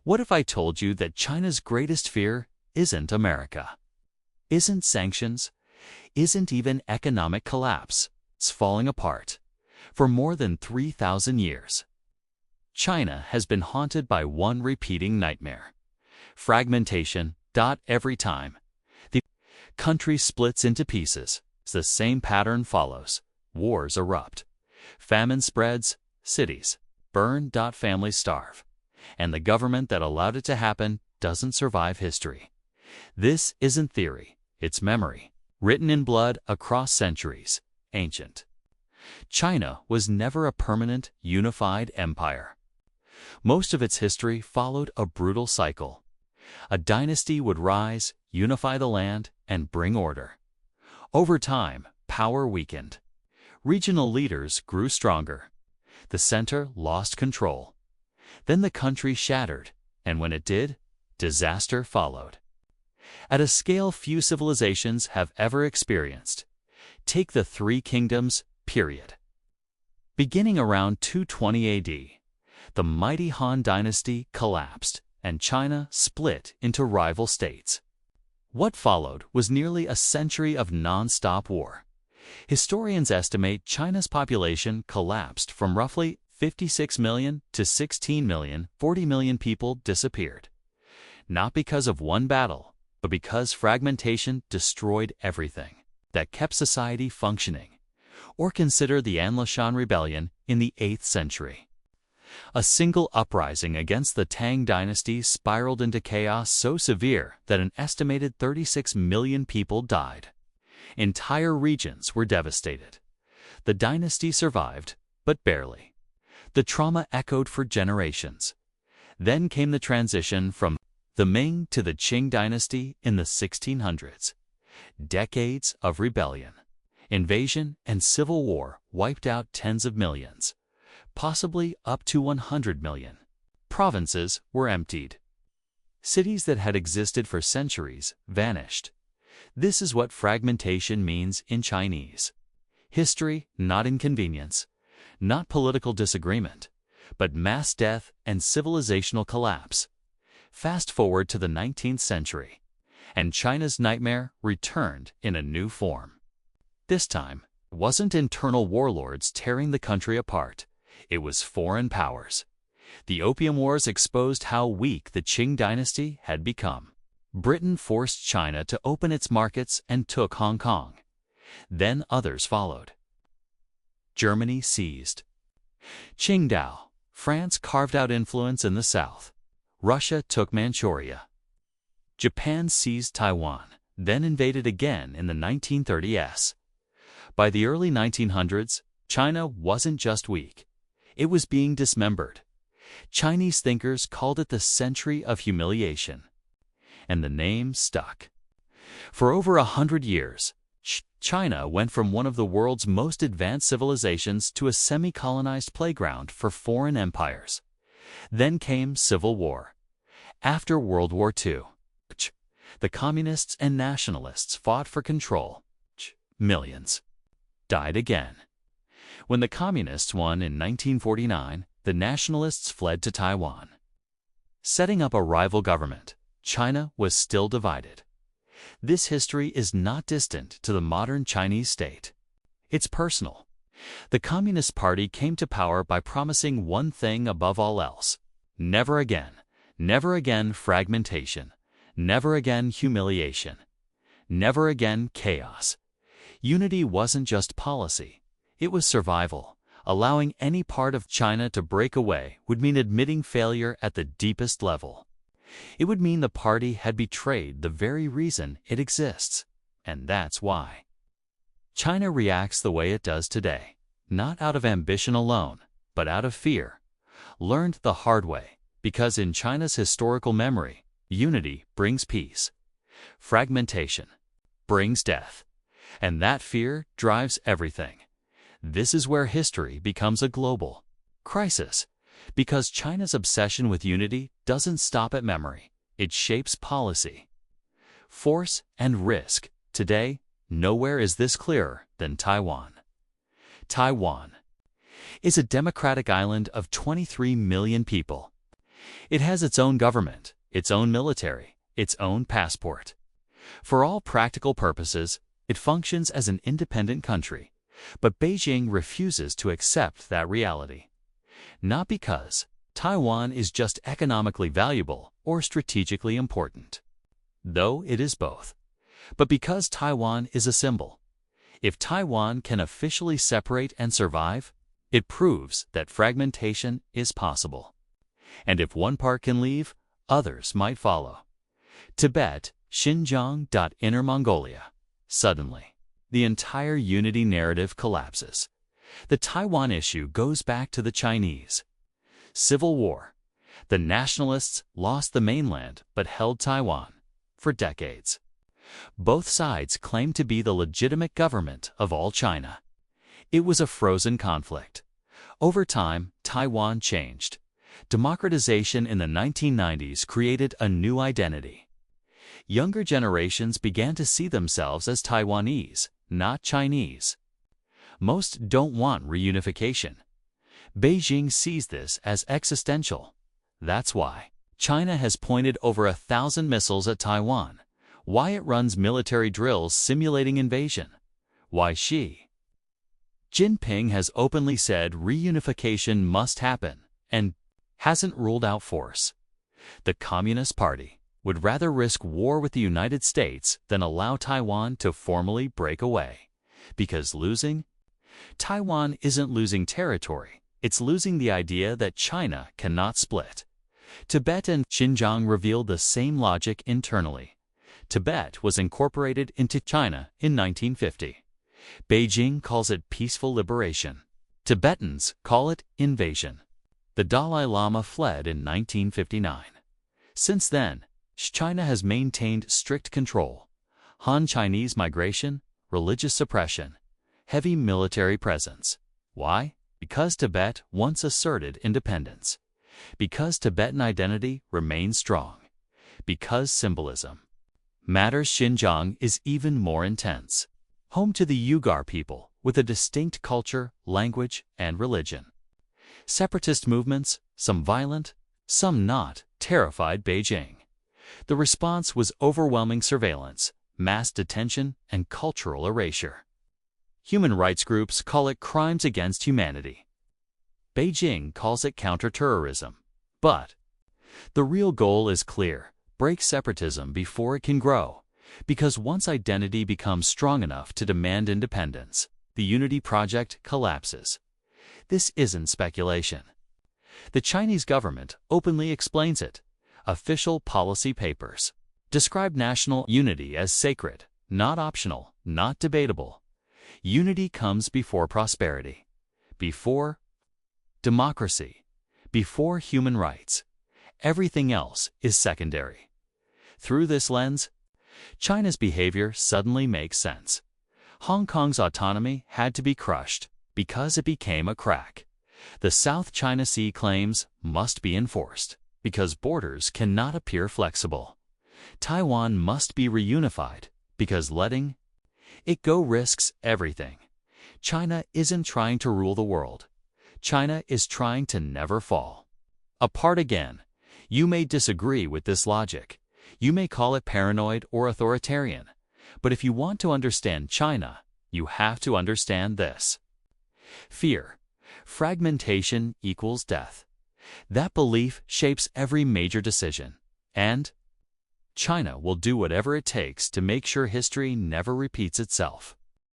What if I told you that China's greatest fear isn't America, isn't sanctions, isn't even economic collapse? It's falling apart. For more than 3,000 years, China has been haunted by one repeating nightmare: fragmentation. Every time the country splits into pieces, the same pattern follows. Wars erupt, famine spreads, cities burn. Families starve, and the government that allowed it to happen doesn't survive history. This isn't theory, it's memory, written in blood across centuries. Ancient China was never a permanent, unified empire. Most of its history followed a brutal cycle. A dynasty would rise, unify the land, and bring order. Over time, power weakened. Regional leaders grew stronger. The center lost control. Then the country shattered, and when it did, disaster followed. At a scale few civilizations have ever experienced. Take the Three Kingdoms, period. Beginning around 220 AD, the mighty Han Dynasty collapsed, and China split into rival states. What followed was nearly a century of non-stop war. Historians estimate China's population collapsed from roughly 56 million to 16 million. 40 million people disappeared. Not because of one battle, but because fragmentation destroyed everything that kept society functioning. Or consider the Anlashan Rebellion in the 8th century. A single uprising against the Tang dynasty spiraled into chaos so severe that an estimated 36 million people died. Entire regions were devastated. The dynasty survived, but barely. The trauma echoed for generations. Then came the transition from the Ming to the Qing dynasty in the 1600s. Decades of rebellion, invasion, and civil war wiped out tens of millions, possibly up to 100 million. Provinces were emptied. Cities that had existed for centuries vanished. This is what fragmentation means in Chinese history: not inconvenience, not political disagreement, but mass death and civilizational collapse. Fast forward to the 19th century, and China's nightmare returned in a new form. This time, it wasn't internal warlords tearing the country apart. It was foreign powers. The Opium Wars exposed how weak the Qing dynasty had become. Britain forced China to open its markets and took Hong Kong. Then others followed. Germany seized Qingdao. France carved out influence in the south. Russia took Manchuria. Japan seized Taiwan, then invaded again in the 1930s. By the early 1900s, China wasn't just weak. It was being dismembered. Chinese thinkers called it the century of humiliation. And the name stuck. For over 100 years, China went from one of the world's most advanced civilizations to a semi-colonized playground for foreign empires. Then came civil war. After World War II, the communists and nationalists fought for control. Millions died again. When the communists won in 1949, the nationalists fled to Taiwan. Setting up a rival government, China was still divided. This history is not distant to the modern Chinese state. It's personal. The Communist Party came to power by promising one thing above all else: never again fragmentation, never again humiliation, never again chaos. Unity wasn't just policy, it was survival. Allowing any part of China to break away would mean admitting failure at the deepest level. It would mean the party had betrayed the very reason it exists. And that's why China reacts the way it does today, not out of ambition alone, but out of fear. Learned the hard way, because in China's historical memory, unity brings peace. Fragmentation brings death. And that fear drives everything. This is where history becomes a global crisis, because China's obsession with unity doesn't stop at memory. It shapes policy, force, and risk. Today, nowhere is this clearer than Taiwan. Taiwan is a democratic island of 23 million people. It has its own government, its own military, its own passport. For all practical purposes, it functions as an independent country, but Beijing refuses to accept that reality. Not because Taiwan is just economically valuable or strategically important, though it is both, but because Taiwan is a symbol. If Taiwan can officially separate and survive, it proves that fragmentation is possible. And if one part can leave, others might follow. Tibet, Xinjiang, Inner Mongolia. Suddenly, the entire unity narrative collapses. The Taiwan issue goes back to the Chinese. Civil War. The nationalists lost the mainland but held Taiwan for decades. Both sides claimed to be the legitimate government of all China. It was a frozen conflict. Over time, Taiwan changed. Democratization in the 1990s created a new identity. Younger generations began to see themselves as Taiwanese, not Chinese. Most don't want reunification. Beijing sees this as existential. That's why China has pointed over 1,000 missiles at Taiwan, why it runs military drills simulating invasion, why Xi Jinping has openly said reunification must happen and hasn't ruled out force. The Communist Party would rather risk war with the United States than allow Taiwan to formally break away. Because losing? Taiwan isn't losing territory, it's losing the idea that China cannot split. Tibet and Xinjiang revealed the same logic internally. Tibet was incorporated into China in 1950. Beijing calls it peaceful liberation. Tibetans call it invasion. The Dalai Lama fled in 1959. Since then, China has maintained strict control. Han Chinese migration, religious suppression, heavy military presence. Why? Because Tibet once asserted independence. Because Tibetan identity remains strong. Because symbolism matters. Xinjiang is even more intense. Home to the Uyghur people with a distinct culture, language, and religion. Separatist movements, some violent, some not, terrified Beijing. The response was overwhelming surveillance, mass detention, and cultural erasure. Human rights groups call it crimes against humanity. Beijing calls it counterterrorism. But the real goal is clear: break separatism before it can grow. Because once identity becomes strong enough to demand independence, the unity project collapses. This isn't speculation. The Chinese government openly explains it. Official policy papers describe national unity as sacred, not optional, not debatable. Unity comes before prosperity, before democracy, before human rights. Everything else is secondary. Through this lens, China's behavior suddenly makes sense. Hong Kong's autonomy had to be crushed because it became a crack. The South China Sea claims must be enforced because borders cannot appear flexible. Taiwan must be reunified because letting it go risks everything. China isn't trying to rule the world. China is trying to never fall apart again. You may disagree with this logic. You may call it paranoid or authoritarian. But if you want to understand China, you have to understand this. Fear. Fragmentation equals death. That belief shapes every major decision. And China will do whatever it takes to make sure history never repeats itself.